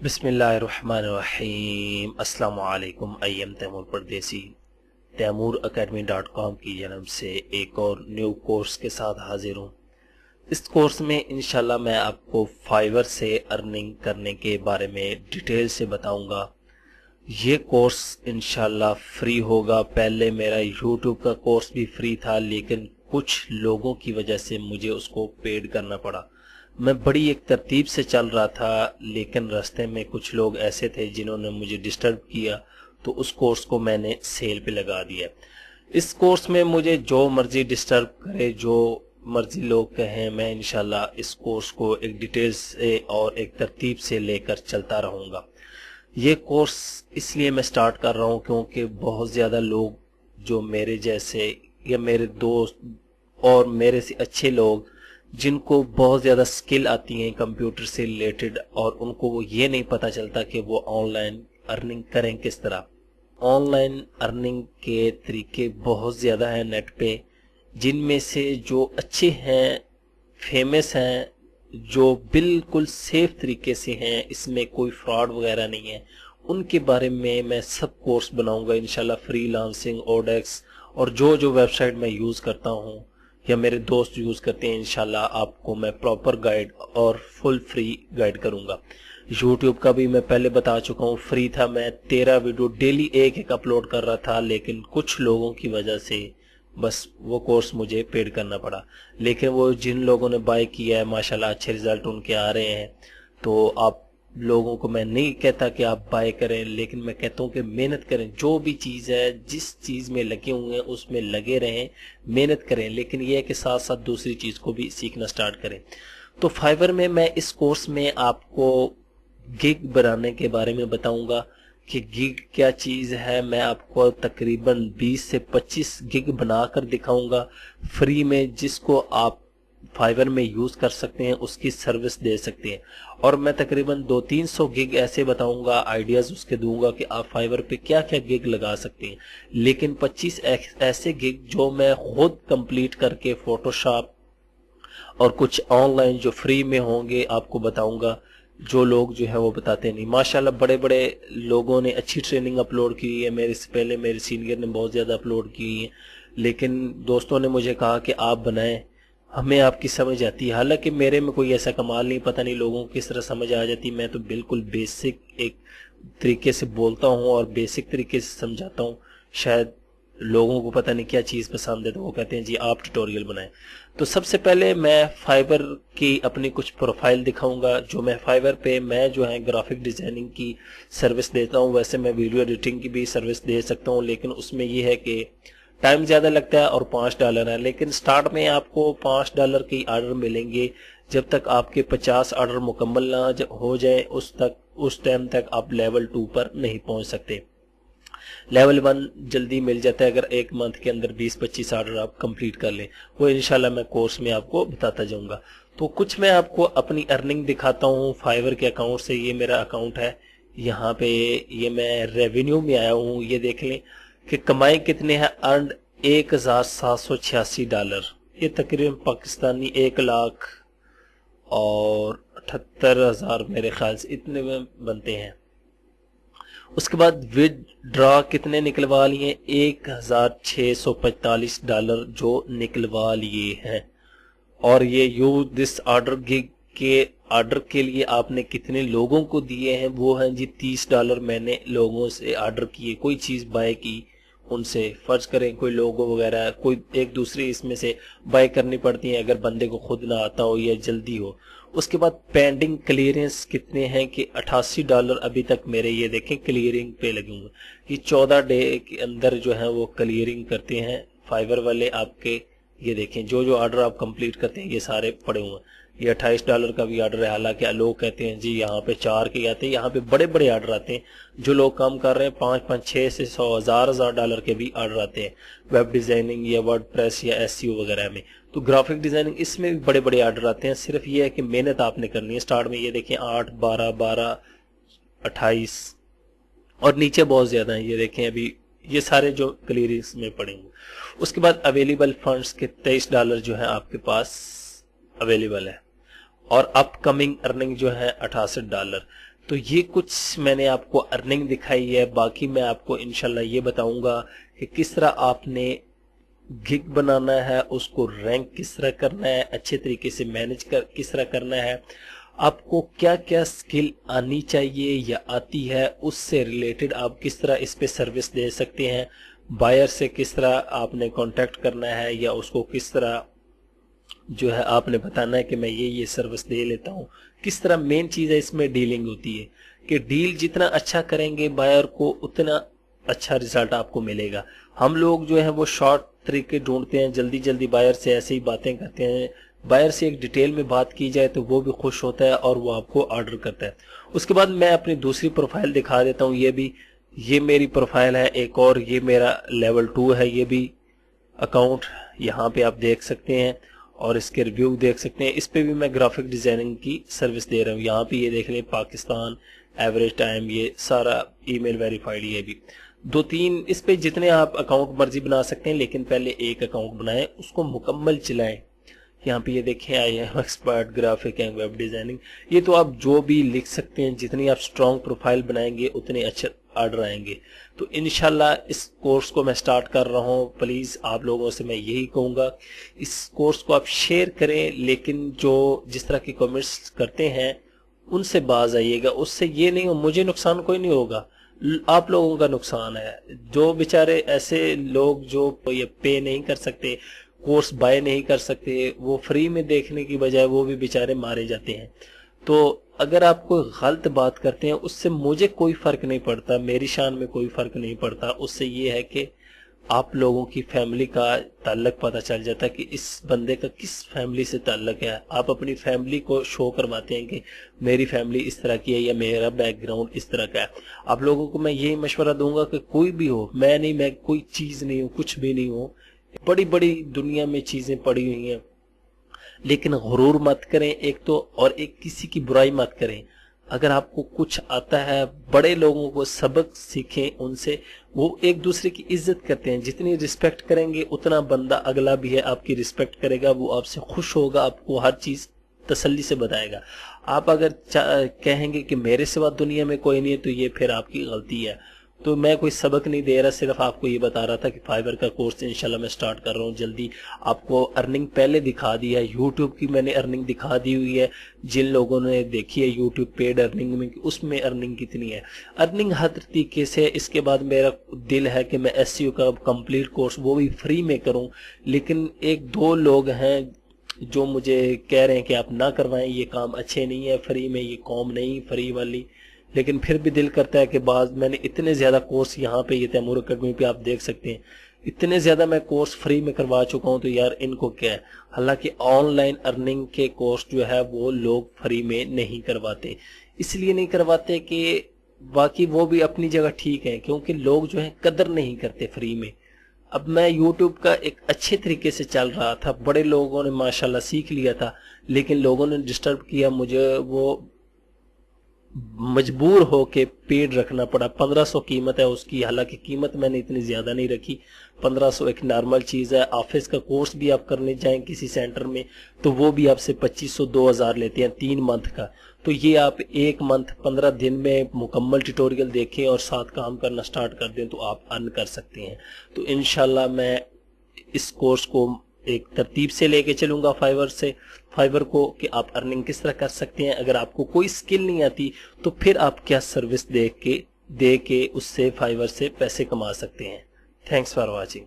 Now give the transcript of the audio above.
बिस्मिल्लाहिर्रहमानिर्रहीम। अस्सलाम वालेकुम। आई एम तैमूर परदेसी तैमूर academy.com की जन्म से एक और न्यू कोर्स के साथ हाजिर हूँ। इस कोर्स में इंशाल्लाह मैं आपको फाइवर से अर्निंग करने के बारे में डिटेल से बताऊंगा। ये कोर्स इंशाल्लाह फ्री होगा। पहले मेरा यूट्यूब का कोर्स भी फ्री था, लेकिन कुछ लोगों की वजह से मुझे उसको पेड करना पड़ा। मैं बड़ी एक तरतीब से चल रहा था, लेकिन रास्ते में कुछ लोग ऐसे थे जिन्होंने मुझे डिस्टर्ब किया, तो उस कोर्स को मैंने सेल पे लगा दिया। इस कोर्स में मुझे जो मर्जी डिस्टर्ब करे, जो मर्जी लोग कहें, मैं इंशाल्लाह इस कोर्स को एक डिटेल से और एक तरतीब से लेकर चलता रहूँगा। ये कोर्स इसलिए मैं स्टार्ट कर रहा हूँ क्योंकि बहुत ज़्यादा लोग जो मेरे जैसे या मेरे दोस्त और मेरे से अच्छे लोग जिनको बहुत ज़्यादा स्किल आती हैं कंप्यूटर से रिलेटेड, और उनको वो ये नहीं पता चलता कि वो ऑनलाइन अर्निंग करें किस तरह। ऑनलाइन अर्निंग के तरीके बहुत ज़्यादा हैं नेट पे, जिनमें से जो अच्छे हैं, फेमस हैं, जो बिल्कुल सेफ तरीके से हैं, इसमें कोई फ्रॉड वगैरह नहीं है, उनके बारे में मैं सब कोर्स बनाऊंगा इंशाल्लाह। फ्रीलांसिंग, ओडेक्स और जो वेबसाइट मैं यूज़ करता हूँ या मेरे दोस्त यूज़ करते हैं, इंशाल्लाह आपको मैं प्रॉपर गाइड और फुल फ्री गाइड करूँगा। यूट्यूब का भी मैं पहले बता चुका हूँ, फ्री था। मैं 13 वीडियो डेली एक अपलोड कर रहा था, लेकिन कुछ लोगों की वजह से बस वो कोर्स मुझे पेड करना पड़ा। लेकिन वो जिन लोगों ने बाय किया है, माशाल्लाह अच्छे रिजल्ट उनके आ रहे हैं। तो आप लोगों को मैं नहीं कहता कि आप बाय करें, लेकिन मैं कहता हूँ कि मेहनत करें। जो भी चीज़ है, जिस चीज़ में लगे हुए हैं उसमें लगे रहें, मेहनत करें, लेकिन यह है कि साथ साथ दूसरी चीज़ को भी सीखना स्टार्ट करें। तो फाइवर में मैं इस कोर्स में आपको गिग बनाने के बारे में बताऊंगा कि गिग क्या चीज़ है। मैं आपको तकरीबन 20 से 25 गिग बनाकर दिखाऊंगा फ्री में, जिसको आप फाइवर में यूज़ कर सकते हैं, उसकी सर्विस दे सकते हैं। और मैं तकरीबन 200-300 गिग ऐसे बताऊंगा, आइडियाज़ उसके दूंगा कि आप फाइवर पे क्या क्या गिग लगा सकते हैं। लेकिन 25 ऐसे गिग जो मैं खुद कंप्लीट करके फोटोशॉप और कुछ ऑनलाइन जो फ्री में होंगे आपको बताऊंगा। जो लोग जो है वो बताते नहीं। माशाल्लाह बड़े बड़े लोगों ने अच्छी ट्रेनिंग अपलोड की है। मेरे से पहले मेरे सीनियर ने बहुत ज़्यादा अपलोड की है, लेकिन दोस्तों ने मुझे कहा कि आप बनाएं, हमें आपकी समझ आती है। हालांकि मेरे में कोई ऐसा कमाल नहीं, पता नहीं लोगों को किस तरह समझ आ जाती। मैं तो बिल्कुल बेसिक एक तरीके से बोलता हूँ और बेसिक तरीके से समझाता हूँ। शायद लोगों को पता नहीं क्या चीज़ पसंद है, तो वो कहते हैं जी आप ट्यूटोरियल बनाएं। तो सबसे पहले मैं फाइवर की अपनी कुछ प्रोफाइल दिखाऊंगा। जो मैं फाइवर पे मैं जो है ग्राफिक डिज़ाइनिंग की सर्विस देता हूँ। वैसे मैं वीडियो एडिटिंग की भी सर्विस दे सकता हूँ, लेकिन उसमें ये है कि टाइम ज़्यादा लगता है और $5 है। लेकिन स्टार्ट में आपको $5 के ऑर्डर मिलेंगे। जब तक आपके 50 ऑर्डर मुकम्मल ना हो जाए उस टाइम तक आप लेवल 2 पर नहीं पहुंच सकते। लेवल 1 जल्दी मिल जाता है अगर एक मंथ के अंदर 20-25 ऑर्डर आप कंप्लीट कर लें। वो इंशाल्लाह मैं कोर्स में आपको बताता जाऊंगा। तो कुछ मैं आपको अपनी अर्निंग दिखाता हूँ फाइवर के अकाउंट से। ये मेरा अकाउंट है, यहाँ पे ये मैं रेवेन्यू में आया हूँ। ये देख लें कि कमाई कितने हैं। अर्न $1,786। ये तकरीबन पाकिस्तानी 1,78,000 मेरे ख्याल से इतने में बनते हैं। उसके बाद विदड्रॉ कितने निकलवा लिए, $1,645 जो निकलवा लिए हैं। और ये यूज दिस ऑर्डर गिग के ऑर्डर के लिए आपने कितने लोगों को दिए हैं, वो हैं जी $30 मैंने लोगों से ऑर्डर किए। कोई चीज़ बाय की उनसे, फर्ज करें कोई लोगो वगैरह, कोई एक दूसरी इसमें से बाय करनी पड़ती है अगर बंदे को खुद ना आता हो या जल्दी हो। उसके बाद पेंडिंग क्लियरेंस कितने हैं कि $88 अभी तक मेरे ये देखें क्लियरिंग पे लगे हुए। ये 14 डे के अंदर जो है वो क्लियरिंग करते हैं फाइवर वाले आपके। ये देखें जो ऑर्डर आप कंप्लीट करते हैं ये सारे पड़े हुए हैं। ये $28 का भी ऑर्डर है। हालांकि लोग कहते हैं जी यहाँ पे 4 के आते हैं, यहाँ पे बड़े बड़े ऑर्डर आते हैं। जो लोग काम कर रहे हैं 5-5, 6 से 100,000 डॉलर के भी ऑर्डर आते हैं वेब डिजाइनिंग या वर्डप्रेस या एसईओ वगैरह में। तो ग्राफिक डिजाइनिंग इसमें भी बड़े बड़े ऑर्डर आते हैं। सिर्फ ये है कि मेहनत आपने करनी है। स्टार्ट में ये देखें 8, 12, 12, 28 और नीचे बहुत ज्यादा है। ये देखें अभी ये सारे जो क्लियरिंग्स में पड़े हुए। उसके बाद अवेलेबल फंड्स के $23 जो है आपके पास अवेलेबल है। और अपकमिंग अर्निंग जो है $68। تو یہ کچھ میں نے آپ کو ارننگ دکھائی ہے. باقی میں آپ کو انشاءاللہ یہ بتاؤں گا کہ کس طرح آپ نے گگ بنانا ہے, اس کو رینک کس طرح کرنا ہے, اچھے طریقے سے مینج کس طرح کرنا ہے, آپ کو کیا کیا سکل آنی چاہیے یا آتی ہے, اس سے ریلیٹڈ آپ کس طرح اس پہ سروس دے سکتے ہیں, بائر سے کس طرح آپ نے کانٹیکٹ کرنا ہے, یا اس کو کس طرح جو ہے آپ نے بتانا ہے کہ میں یہ سروس دے لیتا ہوں. کس طرح مین چیز ہے اس میں ڈیلنگ ہوتی ہے کہ ڈیل جتنا اچھا کریں گے بائر کو اتنا اچھا ریزلٹ آپ کو ملے گا. ہم لوگ جو ہے وہ شارٹ طریقے ڈھونڈتے ہیں, جلدی جلدی بائر سے ایسے ہی باتیں کرتے ہیں. بائر سے ایک ڈیٹیل میں بات کی جائے تو وہ بھی خوش ہوتا ہے اور وہ آپ کو آرڈر کرتا ہے. اس کے بعد میں اپنی دوسری پروفائل دکھا دیتا ہوں. یہ میری پروفائل ہے ایک اور, یہ میرا لیول 2 ہے. یہ بھی اکاؤنٹ یہاں پہ آپ دیکھ سکتے ہیں اور اس کے ریویو دیکھ سکتے ہیں. اس پہ بھی میں گرافک ڈیزائننگ کی سروس دے رہا ہوں. یہاں پہ یہ دیکھ لیں پاکستان, ایوریج ٹائم, یہ سارا ای میل ویریفائڈ. یہ بھی 2-3 اس پہ جتنے آپ اکاؤنٹ مرضی بنا سکتے ہیں, لیکن پہلے ایک اکاؤنٹ بنائیں, اس کو مکمل چلائیں. یہاں پہ یہ دیکھیں I am expert graphic and web designing. یہ تو آپ جو بھی لکھ سکتے ہیں, جتنی آپ سٹرونگ پروفائل بنائیں گے اتنے اچھے آرڈر آئیں گے. تو انشاءاللہ اس کورس کو میں سٹارٹ کر رہا ہوں. پلیز آپ لوگوں سے میں یہی کہوں گا, اس کورس کو آپ شیئر کریں, لیکن جس طرح کی کمنٹس کرتے ہیں ان سے باز آئیے گا. اس سے یہ نہیں ہو, مجھے نقصان کوئی نہیں ہوگا, آپ لوگوں کا نقصان ہے. جو بیچارے ایسے لوگ جو یہ پے نہیں کر سکتے, کورس بائی نہیں کر سکتے, وہ فری میں دیکھنے کی بجائے وہ بھی بیچارے مارے جاتے ہیں. تو اگر آپ کوئی غلط بات کرتے ہیں اس سے مجھے کوئی فرق نہیں پڑتا, میری شان میں کوئی فرق نہیں پڑتا. اس سے یہ ہے کہ آپ لوگوں کی فیملی کا تعلق پتہ چل جاتا ہے کہ اس بندے کا کس فیملی سے تعلق ہے. آپ اپنی فیملی کو شو کرواتے ہیں کہ میری فیملی اس طرح کی ہے یا میرا بیک گراؤنڈ اس طرح کا ہے. آپ لوگوں کو میں یہی مشورہ دوں گا کہ کوئی بھی ہو, میں کوئی چیز نہیں ہوں, کچھ بھی نہیں ہوں. بڑی بڑی دنیا میں چیزیں پڑی ہوئی ہیں, لیکن غرور مت کریں ایک تو, اور ایک کسی کی برائی مت کریں. اگر آپ کو کچھ آتا ہے, بڑے لوگوں کو سبق سیکھیں ان سے. وہ ایک دوسرے کی عزت کرتے ہیں, جتنی رسپیکٹ کریں گے اتنا بندہ اگلا بھی ہے آپ کی رسپیکٹ کرے گا, وہ آپ سے خوش ہوگا, آپ کو ہر چیز تسلی سے بتائے گا. آپ اگر کہیں گے کہ میرے سوا دنیا میں کوئی نہیں ہے, تو یہ پھر آپ کی غلطی ہے. تو میں کوئی سبق نہیں دے رہا, صرف آپ کو یہ بتا رہا تھا کہ فائبر کا کورس انشاءاللہ میں سٹارٹ کر رہا ہوں جلدی. آپ کو ارننگ پہلے دکھا دیا ہے, یوٹیوب کی میں نے ارننگ دکھا دی ہوئی ہے. جن لوگوں نے دیکھی ہے یوٹیوب پیڈ ارننگ میں, اس میں ارننگ کتنی ہے, ارننگ ہر طریقے سے. اس کے بعد میرا دل ہے کہ میں SEO کا کمپلیٹ کورس وہ بھی فری میں کروں, لیکن 1-2 لوگ ہیں جو مجھے کہہ رہے ہیں کہ آپ نہ کروائیں, یہ کام اچھے نہیں ہے فری میں, یہ قوم نہیں فری والی. لیکن پھر بھی دل کرتا ہے کہ میں نے اتنے زیادہ کورس یہاں پہ, یہ تیمور اکیڈمی پہ آپ دیکھ سکتے ہیں, اتنے زیادہ میں کورس فری میں کروا چکا ہوں, تو یار ان کو کیا ہے. حالانکہ آن لائن ارننگ کے کورس جو ہے وہ لوگ فری میں نہیں کرواتے. اس لیے نہیں کرواتے کہ باقی وہ بھی اپنی جگہ ٹھیک ہیں, کیونکہ لوگ جو ہیں قدر نہیں کرتے فری میں. اب میں یوٹیوب کا ایک اچھے طریقے سے چل رہا تھا, بڑے لوگوں نے ماشاءاللہ سیکھ لیا تھا, لیکن لوگوں نے ڈسٹرب کیا مجھے, وہ مجبور ہو کے پیڈ رکھنا پڑا. 1500 قیمت ہے اس کی, حالانکہ قیمت میں نے اتنی زیادہ نہیں رکھی. 1500 ایک نارمل چیز ہے. آفس کا کورس بھی آپ کرنے جائیں کسی سینٹر میں تو وہ بھی آپ سے 2500-2000 لیتے ہیں 3 منتھ کا. تو یہ آپ 1 منتھ 15 دن میں مکمل ٹیٹوریل دیکھیں اور ساتھ کام کرنا سٹارٹ کر دیں تو آپ ارن کر سکتے ہیں. تو انشاءاللہ میں اس کورس کو ایک ترتیب سے لے کے چلوں گا فائبر کو, کہ آپ ارننگ کس طرح کر سکتے ہیں. اگر آپ کو کوئی سکل نہیں آتی تو پھر آپ کیا سروس دے کے اس سے فائبر سے پیسے کما سکتے ہیں. Thanks for watching.